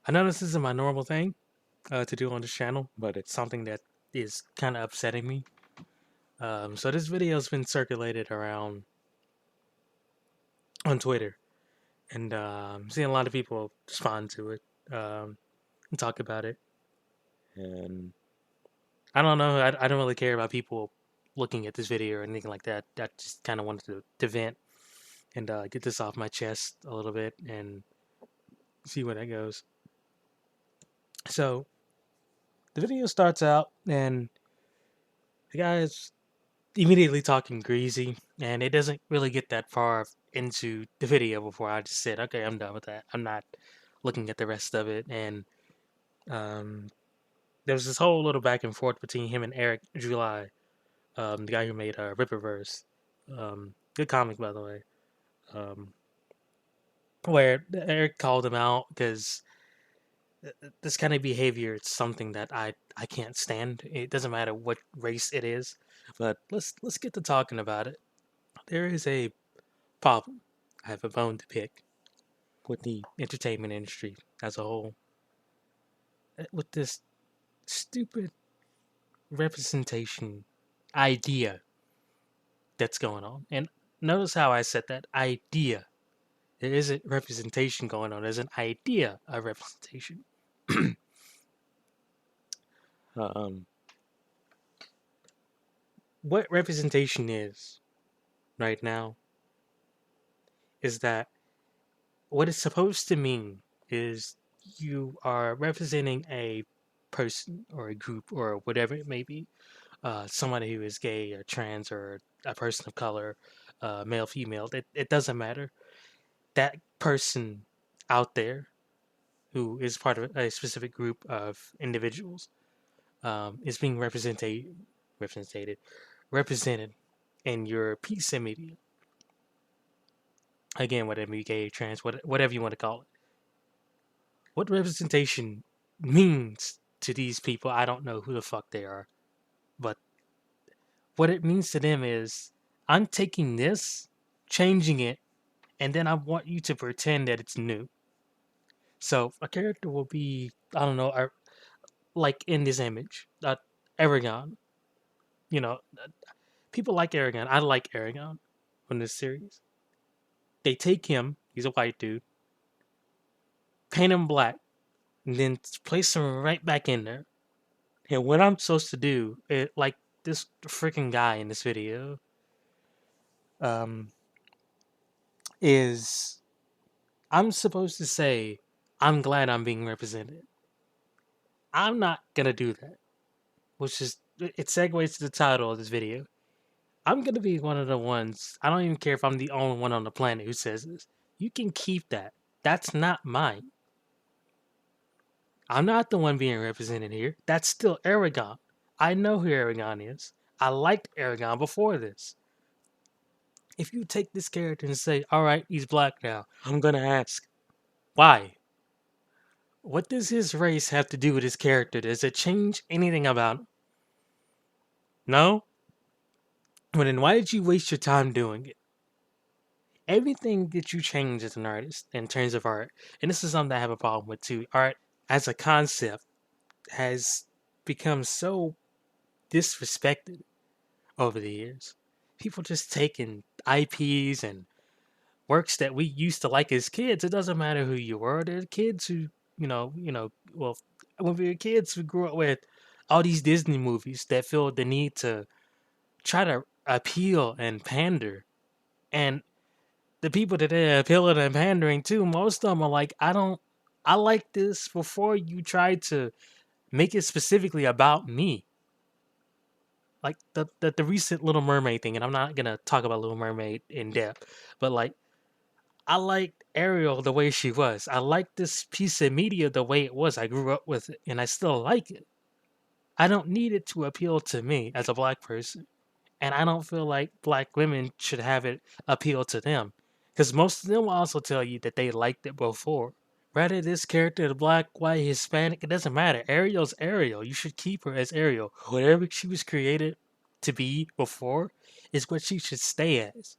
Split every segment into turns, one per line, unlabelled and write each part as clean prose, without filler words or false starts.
I know this isn't my normal thing to do on this channel, but it's something that is kind of upsetting me. So this video has been circulated around on Twitter, and I'm seeing a lot of people respond to it and talk about it. And I don't know. I don't really care about people looking at this video or anything like that. I just kind of wanted to vent and get this off my chest a little bit and see where that goes. So the video starts out, and the guy is immediately talking greasy, and it doesn't really get that far into the video before I just said, okay, I'm done with that. I'm not looking at the rest of it. And um, there was this whole little back and forth between him and Eric July, the guy who made Ripperverse. Good comic, by the way. Um, where Eric called him out because this kind of behavior is something that I can't stand. It doesn't matter what race it is, but let's get to talking about it. There is a problem. I have a bone to pick with the entertainment industry as a whole. With this stupid representation idea that's going on. And notice how I said that idea. There isn't representation going on, there's an idea of representation. um, what representation is right now is that what it's supposed to mean is you are representing a person or a group or whatever it may be, somebody who is gay or trans or a person of color, male, female, it doesn't matter. That person out there who is part of a specific group of individuals is being represented in your piece of media. Again, whatever you gay, trans, whatever you want to call it. What representation means to these people, I don't know who the fuck they are, but what it means to them is I'm taking this, changing it, and then I want you to pretend that it's new. So a character will be, I don't know, like in this image, Aragorn. You know, people like Aragorn. I like Aragorn from this series. They take him, he's a white dude, paint him black, and then place him right back in there. And what I'm supposed to do, like this freaking guy in this video, um, is I'm supposed to say, I'm glad I'm being represented. I'm not gonna do that. Which is, it segues to the title of this video. I'm gonna be one of the ones, I don't even care if I'm the only one on the planet who says this. You can keep that. That's not mine. I'm not the one being represented here. That's still Aragorn. I know who Aragorn is. I liked Aragorn before this. If you take this character and say, alright, he's black now, I'm gonna ask, why? What does his race have to do with his character? Does it change anything about him? No? Well, then why did you waste your time doing it? Everything that you change as an artist in terms of art, and this is something I have a problem with too, art as a concept has become so disrespected over the years. People just taking IPs and works that we used to like as kids. It doesn't matter who you were. There are kids who, well, when we were kids, we grew up with all these Disney movies that feel the need to try to appeal and pander. And the people that they're appealing and pandering to, most of them are like, I like this before you try to make it specifically about me. Like the recent Little Mermaid thing, and I'm not gonna talk about Little Mermaid in depth, but like I liked Ariel the way she was. I liked this piece of media the way it was. I grew up with it, and I still like it. I don't need it to appeal to me as a black person, and I don't feel like black women should have it appeal to them, because most of them will also tell you that they liked it before. Whether this character is black, white, Hispanic, it doesn't matter. Ariel's Ariel. You should keep her as Ariel. Whatever she was created to be before is what she should stay as.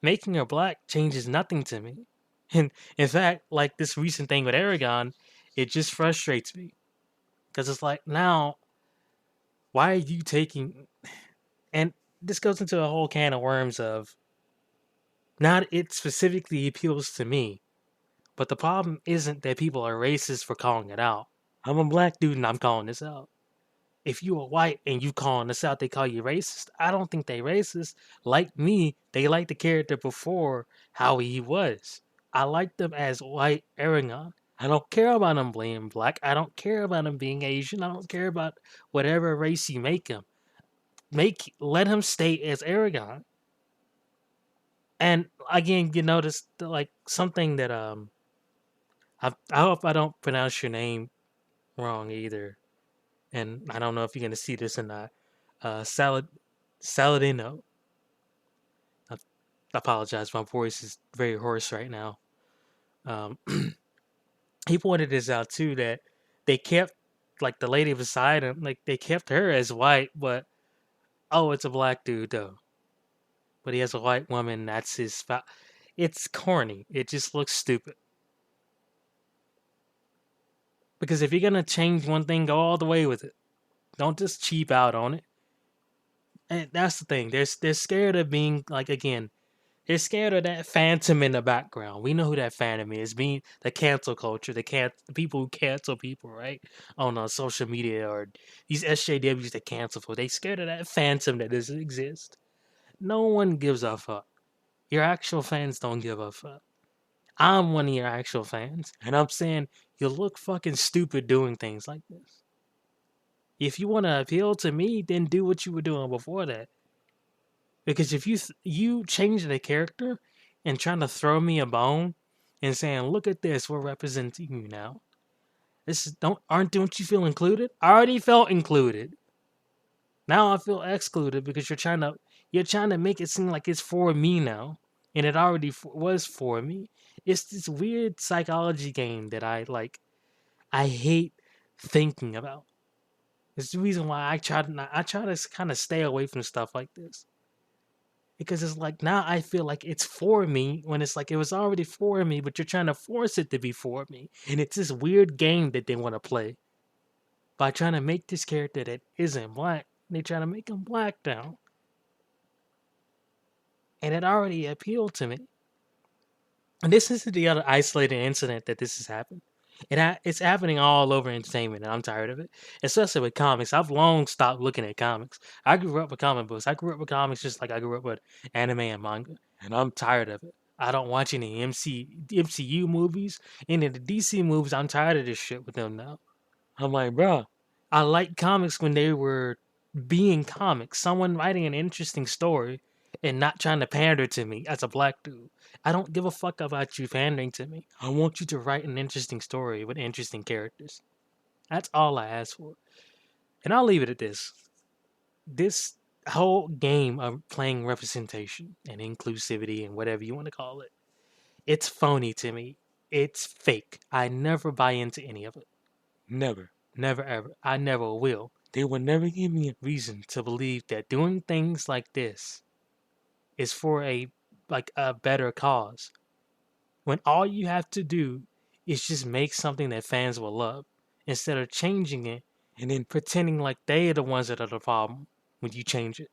Making her black changes nothing to me. And in fact, like this recent thing with Aragon, It just frustrates me because it's like now, why are you taking? And this goes into a whole can of worms of not it specifically appeals to me, but the problem isn't that people are racist for calling it out. I'm a black dude and I'm calling this out. If you are white and you calling this out, they call you racist. I don't think they racist. Like me, they like the character before how he was. I like them as white Aragon. I don't care about him being black. I don't care about him being Asian. I don't care about whatever race you make him. Let him stay as Aragon. And again, you notice like something that I hope I don't pronounce your name wrong either. And I don't know if you're gonna see this or not. Saladino. I apologize, my voice is very hoarse right now. Um, he pointed this out too that they kept like the lady beside him, like they kept her as white, but oh, it's a black dude though. But he has a white woman. That's his. It's corny. It just looks stupid. Because if you're gonna change one thing, go all the way with it. Don't just cheap out on it. And that's the thing. They're scared of being like again. They're scared of that phantom in the background. We know who that phantom is. Being the cancel culture, the people who cancel people, right? On social media or these SJWs that cancel people. They scared of that phantom that doesn't exist. No one gives a fuck. Your actual fans don't give a fuck. I'm one of your actual fans, and I'm saying you look fucking stupid doing things like this. If you want to appeal to me, then do what you were doing before that. Because if you change the character and trying to throw me a bone and saying, "Look at this, we're representing you now." This is don't you feel included? I already felt included. Now I feel excluded because you're trying to make it seem like it's for me now, and it already was for me. It's this weird psychology game that I like. I hate thinking about. It's the reason why I try to kind of stay away from stuff like this. Because it's like now I feel like it's for me when it's like it was already for me, but you're trying to force it to be for me. And it's this weird game that they want to play by trying to make this character that isn't black. They try to make him black now. And it already appealed to me. And this isn't the other isolated incident that this has happened. It's happening all over entertainment, and I'm tired of it. Especially with comics. I've long stopped looking at comics. I grew up with comic books. I grew up with comics just like I grew up with anime and manga, and I'm tired of it. I don't watch any MCU movies, any of the DC movies. I'm tired of this shit with them now. I'm like, bro, I like comics when they were being comics. Someone writing an interesting story and not trying to pander to me as a black dude. I don't give a fuck about you pandering to me. I want you to write an interesting story with interesting characters. That's all I ask for. And I'll leave it at this. This whole game of playing representation and inclusivity and whatever you want to call it, it's phony to me. It's fake. I never buy into any of it. Never. Never ever. I never will. They will never give me a reason to believe that doing things like this is for a better cause. When all you have to do is just make something that fans will love instead of changing it and then pretending like they are the ones that are the problem when you change it.